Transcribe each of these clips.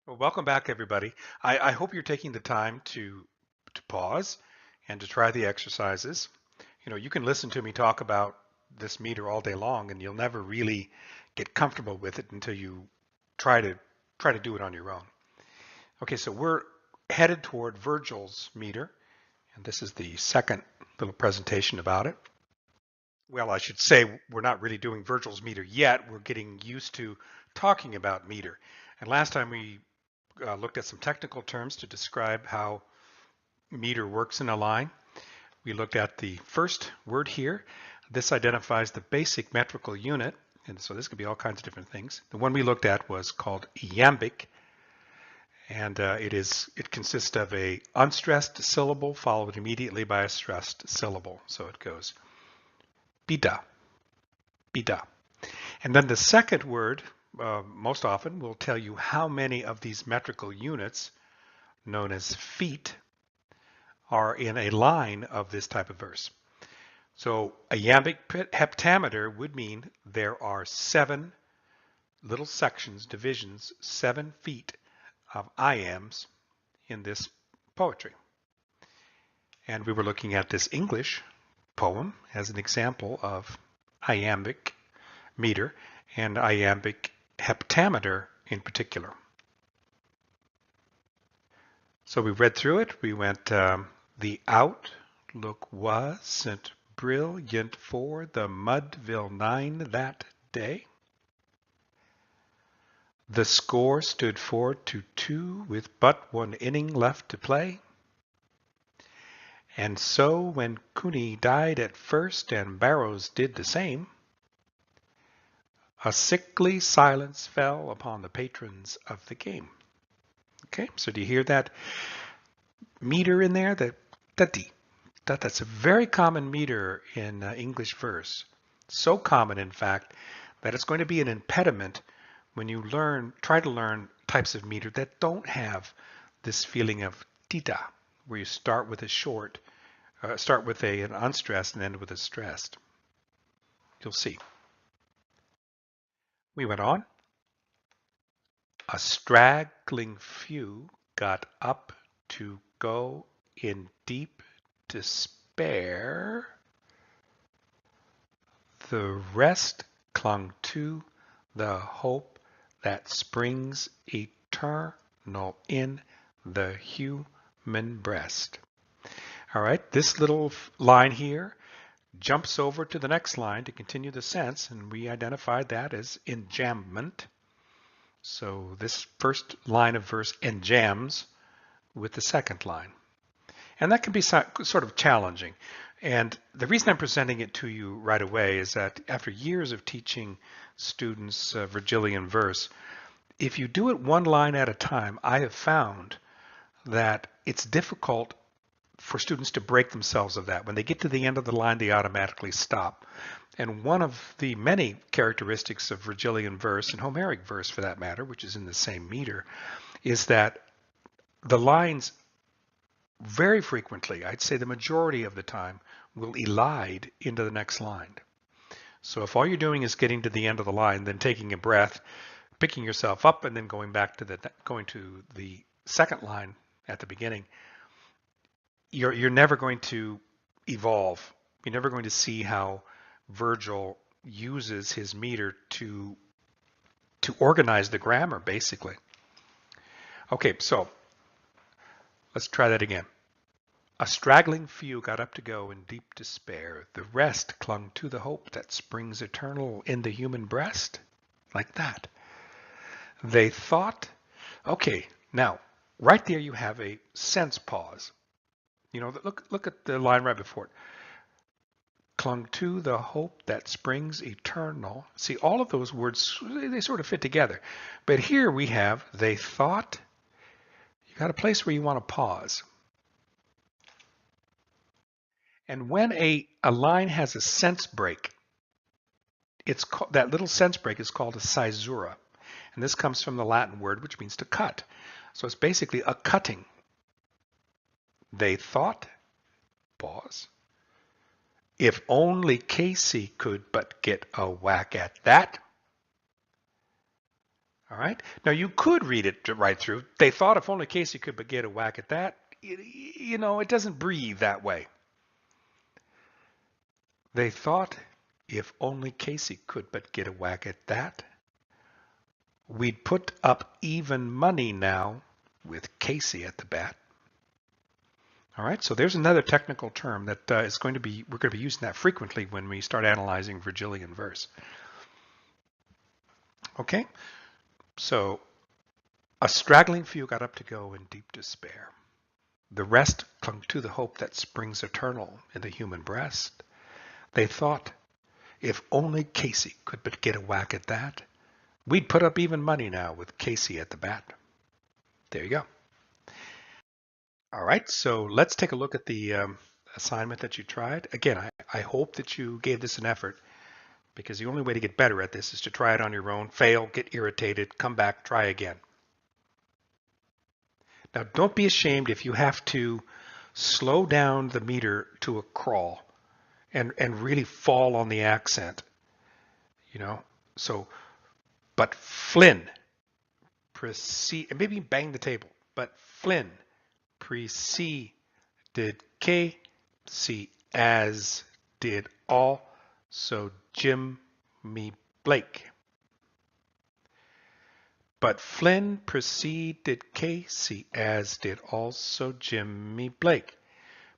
Well, welcome back, everybody. I hope you're taking the time to pause and to try the exercises. You know, you can listen to me talk about this meter all day long, and you'll never really get comfortable with it until you try to try to do it on your own. Okay, so we're headed toward Vergil's meter, and this is the second little presentation about it. Well, I should say we're not really doing Vergil's meter yet. We're getting used to talking about meter. And last time we looked at some technical terms to describe how meter works in a line. We looked at the first word here. This identifies the basic metrical unit, and so this could be all kinds of different things. The one we looked at was called iambic, and it consists of a unstressed syllable followed immediately by a stressed syllable. So it goes bida, bida. And then the second word, most often, will tell you how many of these metrical units, known as feet, are in a line of this type of verse. So iambic heptameter would mean there are 7 little sections, divisions, 7 feet of iambs in this poetry. And we were looking at this English poem as an example of iambic meter and iambic heptameter in particular. So we read through it. We went, the outlook wasn't brilliant for the Mudville 9 that day. The score stood 4-2 with but one inning left to play. And so when Cooney died at first and Barrows did the same, a sickly silence fell upon the patrons of the game. Okay, so do you hear that meter in there? The tati. That's a very common meter in English verse. So common, in fact, that it's going to be an impediment when you try to learn types of meter that don't have this feeling of tita, where you start with an unstressed and end with a stressed. You'll see. We went on. A straggling few got up to go in deep despair. The rest clung to the hope that springs eternal in the human breast. All right, this little line here jumps over to the next line to continue the sense, and we identified that as enjambment. So this first line of verse enjambs with the second line. And that can be sort of challenging. And the reason I'm presenting it to you right away is that after years of teaching students Vergilian verse, if you do it one line at a time, I have found that it's difficult for students to break themselves of that. When they get to the end of the line, they automatically stop. And one of the many characteristics of Vergilian verse, and Homeric verse for that matter, which is in the same meter, is that the lines very frequently, I'd say the majority of the time, will elide into the next line. So if all you're doing is getting to the end of the line, then taking a breath, picking yourself up, and then going to the second line at the beginning, you're never going to evolve. You're never going to see how Vergil uses his meter to organize the grammar, basically. Okay, so let's try that again. A straggling few got up to go in deep despair. The rest clung to the hope that springs eternal in the human breast. Like that. They thought, okay, now, right there you have a sense pause. You know, look at the line right before it. Clung to the hope that springs eternal. See, all of those words, they sort of fit together. But here we have, they thought. You got a place where you want to pause. And when a line has a sense break, that little sense break is called a caesura. And this comes from the Latin word, which means to cut. So it's basically a cutting. They thought, pause, if only Casey could but get a whack at that. All right. Now you could read it right through. They thought if only Casey could but get a whack at that. You know, it doesn't breathe that way. They thought if only Casey could but get a whack at that. We'd put up even money now with Casey at the bat. All right, so there's another technical term that we're going to be using that frequently when we start analyzing Vergilian verse. Okay, so a straggling few got up to go in deep despair. The rest clung to the hope that springs eternal in the human breast. They thought, if only Casey could but get a whack at that, we'd put up even money now with Casey at the bat. There you go. All right, so let's take a look at the assignment that you tried. Again, I hope that you gave this an effort, because the only way to get better at this is to try it on your own, fail, get irritated, come back, try again. Now, don't be ashamed if you have to slow down the meter to a crawl and really fall on the accent, you know. So, but Flynn proceed, and maybe bang the table, but Flynn preceded Casey, as did also Jimmy Blake. But Flynn preceded Casey, as did also Jimmy Blake.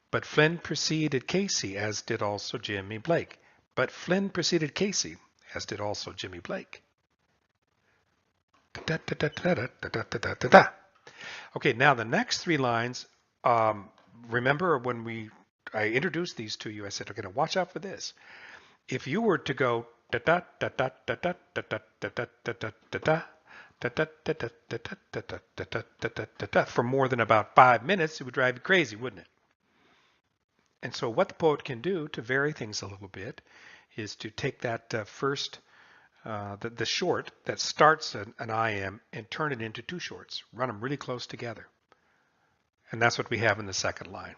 But Flynn preceded Casey, as did also Jimmy Blake. But Flynn preceded Casey, as did also Jimmy Blake. Okay, now the next three lines, remember when I introduced these to you, I said, okay, now watch out for this. If you were to go for more than about 5 minutes, it would drive you crazy, wouldn't it? And so what the poet can do to vary things a little bit is to take that first, the short that starts an IM and turn it into two shorts, run them really close together. And that's what we have in the second line.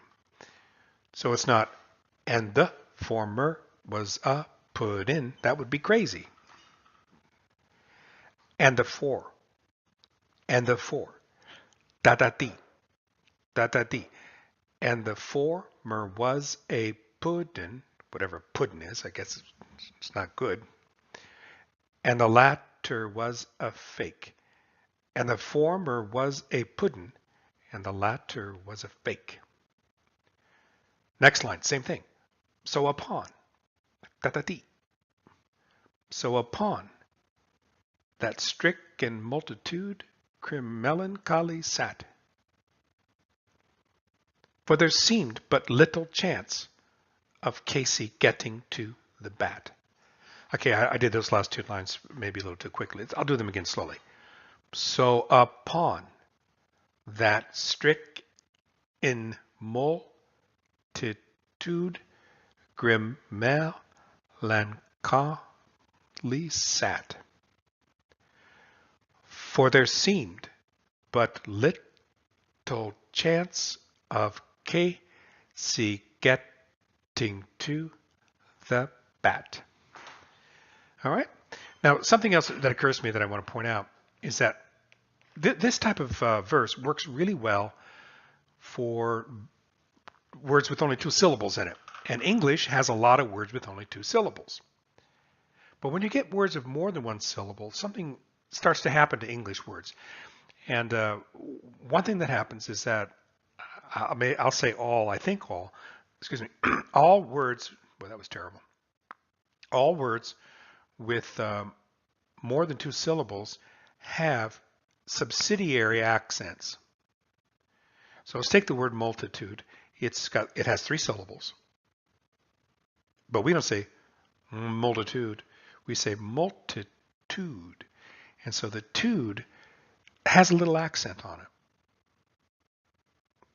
So it's not, and the former was a puddin'. That would be crazy. And the four, da-da-dee, da-da-dee. And the former was a puddin', whatever puddin' is, I guess it's not good. And the latter was a fake. And the former was a puddin', and the latter was a fake. Next line, same thing. So upon, da-da-dee. So upon that stricken multitude, melancholy sat. For there seemed but little chance of Casey getting to the bat. Okay, I did those last two lines maybe a little too quickly. I'll do them again slowly. So upon that stricken multitude, grim melancholy sat. For there seemed but little chance of Casey getting to the bat. All right. Now, something else that occurs to me that I want to point out is that this type of verse works really well for words with only two syllables in it. And English has a lot of words with only two syllables. But when you get words of more than one syllable, something starts to happen to English words. And one thing that happens is that I'll say all, I think all, excuse me, all words, well, that was terrible. All words with more than two syllables have subsidiary accents. So let's take the word multitude. It has three syllables. But we don't say multitude. We say multitude. And so the tude has a little accent on it.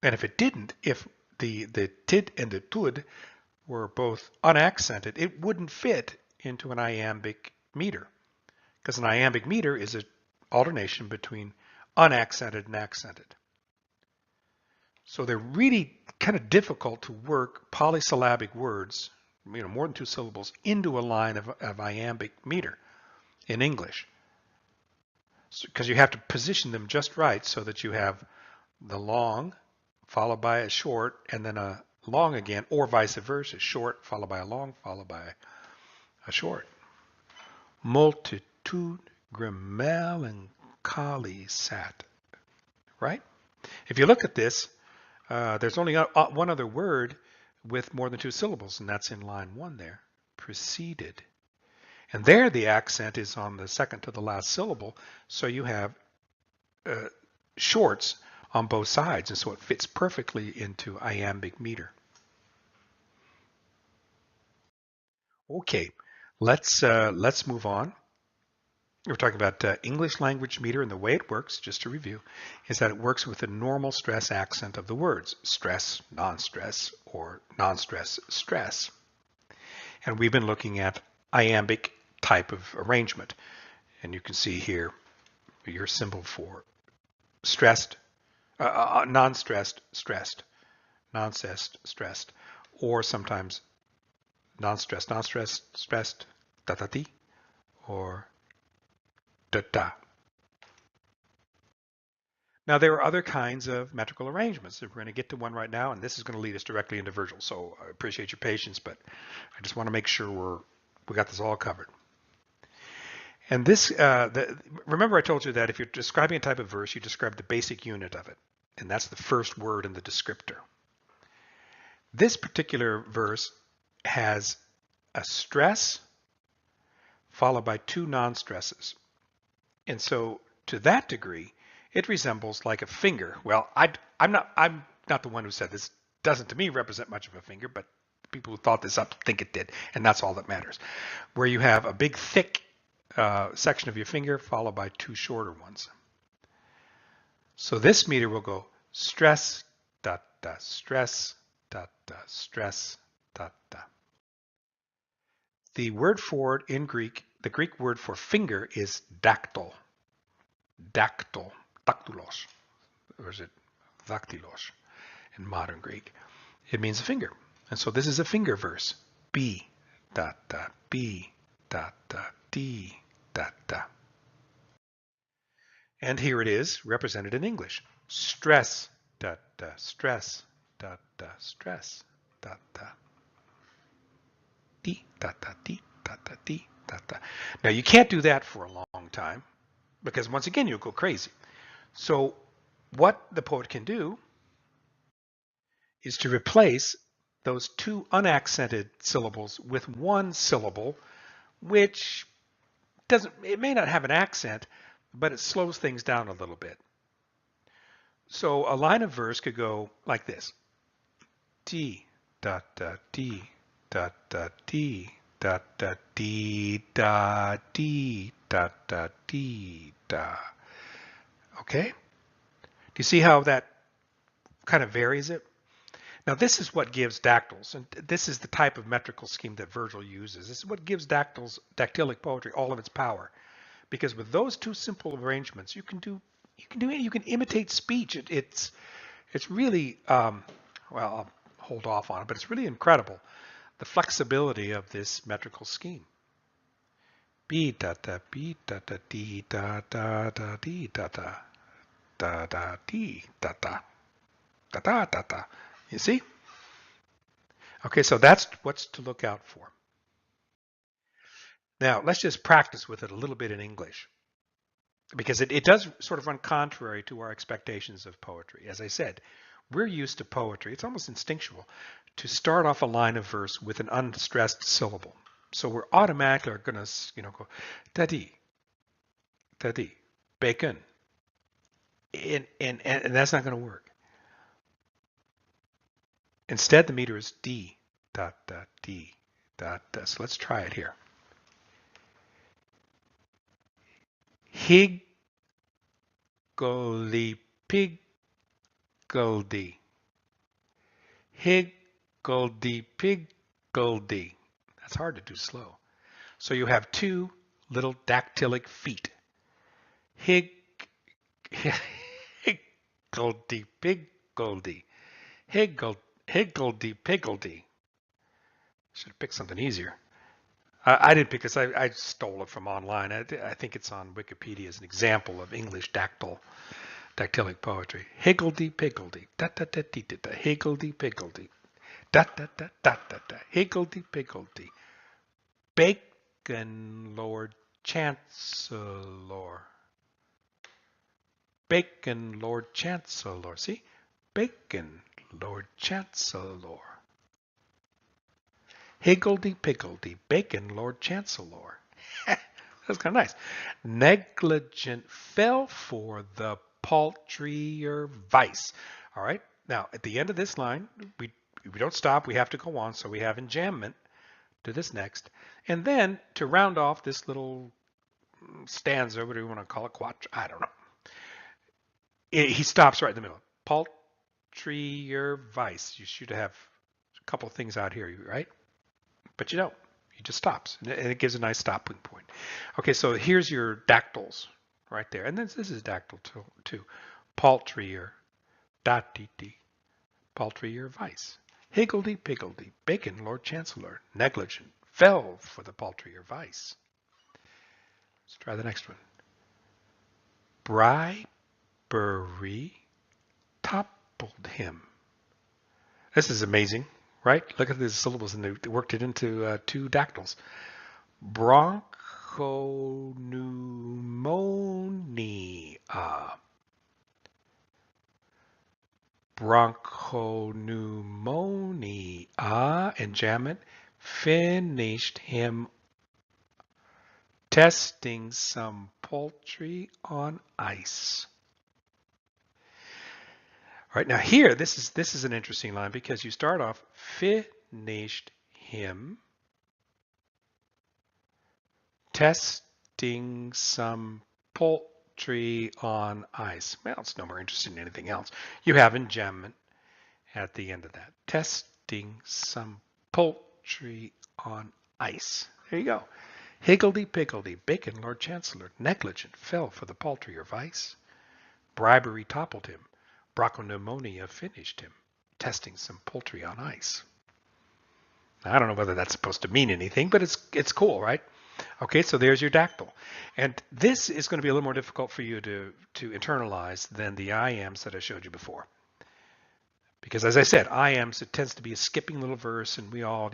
And if it didn't, if the tid and the tud were both unaccented, it wouldn't fit into an iambic meter, because an iambic meter is an alternation between unaccented and accented. So they're really kind of difficult to work polysyllabic words, more than two syllables, into a line of iambic meter in English. because you have to position them just right so that you have the long followed by a short and then a long again, or vice versa, short followed by a long followed by a short. Multitude melancholy sat, right? If you look at this, there's only one other word with more than 2 syllables, and that's in line 1 there, preceded. And there the accent is on the second to the last syllable, so you have shorts on both sides, and so it fits perfectly into iambic meter. Okay, let's move on. We're talking about English language meter, and the way it works, just to review, is that it works with the normal stress accent of the words, stress, non-stress, or non-stress, stress. And we've been looking at iambic type of arrangement. And you can see here your symbol for stressed, non-stressed, stressed, non-stressed, stressed, or sometimes non-stressed, non-stressed, stressed, da-da-dee, or da-da. Now, there are other kinds of metrical arrangements. We're going to get to one right now, and this is going to lead us directly into Vergil. So I appreciate your patience, but I just want to make sure we got this all covered. And this, remember I told you that if you're describing a type of verse, you describe the basic unit of it, and that's the first word in the descriptor. This particular verse has a stress followed by 2 non-stresses. And so to that degree, it resembles like a finger. Well, I'm not the one who said this. Doesn't to me represent much of a finger, but people who thought this up think it did, and that's all that matters. Where you have a big thick section of your finger followed by 2 shorter ones. So this meter will go stress, da, da, stress, da, da, stress, da, da. The word for it in Greek, the Greek word for finger is dactyl. Dactyl, dactylos, or is it dactylos in modern Greek? It means a finger. And so this is a finger verse. B, da, da, B, da, da, D, da, da. And here it is represented in English. Stress, da, da, stress, da, da, stress, da, da. D, da, da, D, da, da, D, da, da. Now you can't do that for a long time because once again you'll go crazy. So what the poet can do is to replace those 2 unaccented syllables with 1 syllable, which it may not have an accent, but it slows things down a little bit. So a line of verse could go like this. D, da, da, D, da, da, D, da, da, D, da, D, da, da, D, da. Okay? Do you see how that kind of varies it? Now this is what gives dactyls, and this is the type of metrical scheme that Vergil uses. This is what gives dactylic poetry all of its power. Because with those 2 simple arrangements, you can imitate speech. It's really, well, I'll hold off on it, but it's really incredible, the flexibility of this metrical scheme. B da da B da da D da da da D da da da da D da da da da da da. You see? Okay, so that's what's to look out for. Now, let's just practice with it a little bit in English, because it does sort of run contrary to our expectations of poetry. As I said, we're used to poetry, it's almost instinctual, to start off a line of verse with an unstressed syllable. So we're automatically going to, go da-dee, da-dee, bacon, and that's not going to work. Instead, the meter is D, da, da, D, da, da. So let's try it here. Higgledy-piggledy. Higgledy-piggledy. That's hard to do slow. So you have 2 little dactylic feet. Higgledy-piggledy. Higgledy-piggledy. Should have picked something easier. I didn't pick this. I stole it from online. I think it's on Wikipedia as an example of English dactylic poetry. Higgledy-piggledy, da-da-da-dee-da-da, higgledy-piggledy, da-da-da-da-da-da, higgledy-piggledy. Bacon, Lord Chancellor. Bacon, Lord Chancellor. See? Bacon, Lord Chancellor. Higgledy-piggledy, bacon, Lord Chancellor. That's kind of nice. Negligent fell for the paltrier vice. All right. Now, at the end of this line, we don't stop. We have to go on. So we have enjambment. Do this next. And then to round off this little stanza, what do you want to call it? Quattro? I don't know. He stops right in the middle. Paltrier vice. You should have a couple of things out here, right? But you don't. He just stops, and it gives a nice stopping point. Okay, so here's your dactyls right there. And this is dactyl too. Paltrier, dati, paltrier vice. Higgledy-piggledy, bacon, Lord Chancellor, negligent, fell for the paltrier vice. Let's try the next one. Bribery toppled him. This is amazing, right? Look at the syllables, and they worked it into two dactyls. Bronchopneumonia. Bronchopneumonia. Enjambment finished him testing some poultry on ice. All right, now here, this is an interesting line because you start off finished him testing some poultry on ice. Well, it's no more interesting than anything else. You have enjambment at the end of that. Testing some poultry on ice. There you go. Higgledy-piggledy, bacon, Lord Chancellor, negligent, fell for the paltrier vice. Bribery toppled him. Bronchopneumonia finished him, testing some poultry on ice. Now, I don't know whether that's supposed to mean anything, but it's cool, right? Okay, so there's your dactyl. And this is going to be a little more difficult for you to internalize than the I-ams that I showed you before. Because as I said, I-ams, it tends to be a skipping little verse, and we all,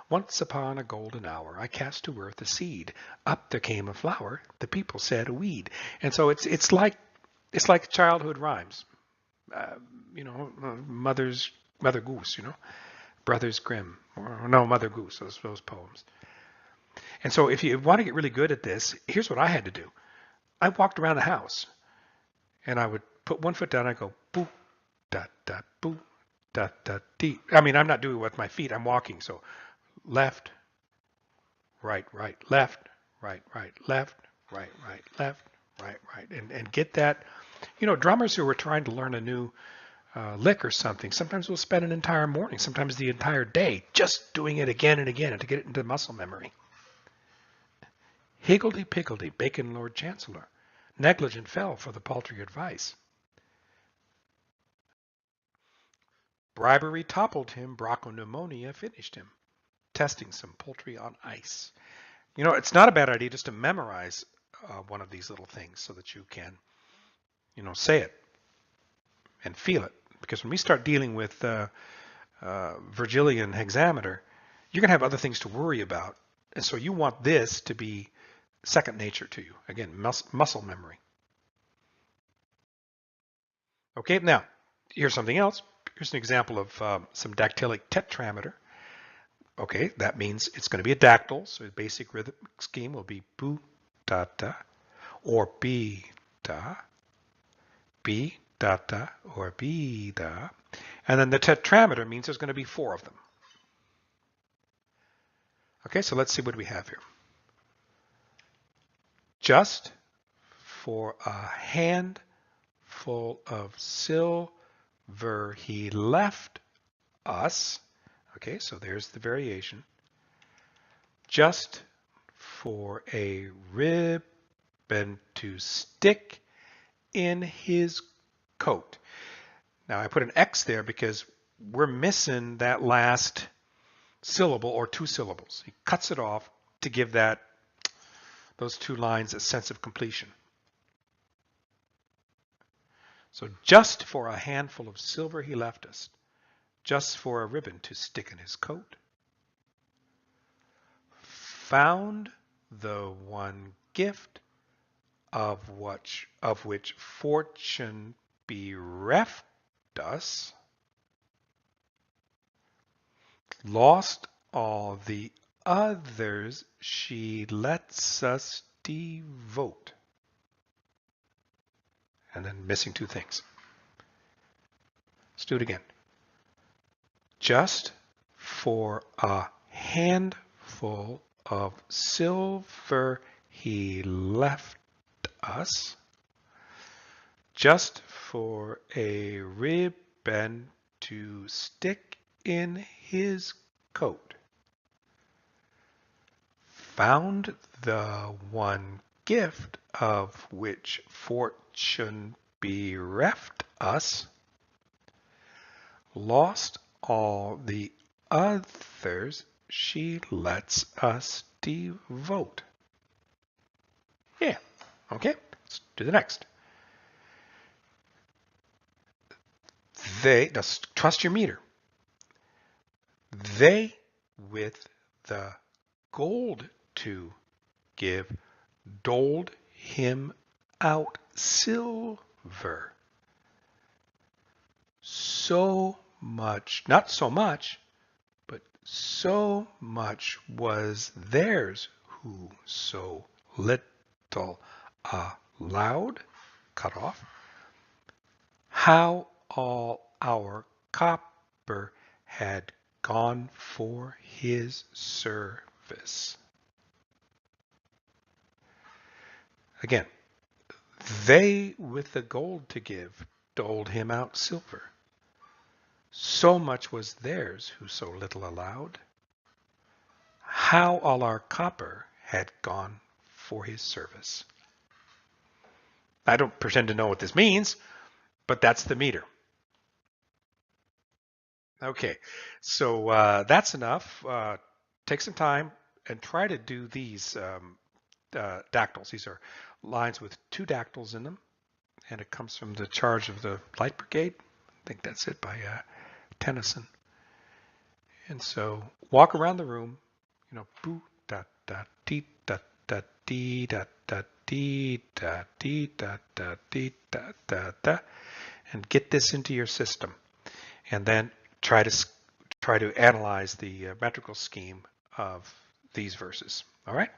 once upon a golden hour, I cast to earth a seed. Up there came a flower. The people said a weed. And so it's like childhood rhymes. Mother Goose, Brothers Grimm, or no, Mother Goose, those poems. And so if you want to get really good at this, here's what I had to do. I walked around the house, and I would put one foot down, and I go, boo, da, da, boo, da, da, dee. I mean, I'm not doing it with my feet, I'm walking, so left, right, left, right, left, right, left, right, and get that. Drummers who are trying to learn a new lick or something, sometimes we'll spend an entire morning, sometimes the entire day, just doing it again and again to get it into muscle memory. Higgledy-piggledy, bacon, Lord Chancellor, negligent fell for the paltry advice. Bribery toppled him, bronchopneumonia finished him, testing some poultry on ice. It's not a bad idea just to memorize one of these little things so that you can, say it and feel it. Because when we start dealing with Vergilian hexameter, you're going to have other things to worry about. And so you want this to be second nature to you. Again, muscle memory. Okay, now, here's something else. Here's an example of some dactylic tetrameter. Okay, that means it's going to be a dactyl. So the basic rhythm scheme will be boo, da, da, or be, da, or be, da. And then the tetrameter means there's going to be 4 of them. Okay, so let's see what we have here. Just for a handful of silver he left us. Okay, so there's the variation. Just for a ribbon to stick in his coat. Now I put an X there because we're missing that last syllable or 2 syllables. He cuts it off to give those two lines a sense of completion. So just for a handful of silver he left us, just for a ribbon to stick in his coat. Found the one gift of which fortune bereft us, lost all the others she lets us devote. And then missing two things. Let's do it again. Just for a handful of silver he left us, just for a ribbon to stick in his coat. Found the one gift of which fortune bereft us, lost all the others she lets us devote. Yeah, okay, let's do the next. They, just trust your meter. They with the gold to give doled him out silver. So much, not so much, but so much was theirs who so little allowed, cut off, how all our copper had gone for his service. Again, they with the gold to give doled him out silver. So much was theirs who so little allowed. How all our copper had gone for his service. I don't pretend to know what this means, but that's the meter. Okay, so that's enough. Take some time and try to do these dactyls. These are lines with two dactyls in them, and it comes from The Charge of the Light Brigade. I think that's it by Tennyson. And so walk around the room, you know, boo da da dee da da dee da da dee da dee da da dee da da da, and get this into your system, and then try to analyze the metrical scheme of these verses. All right.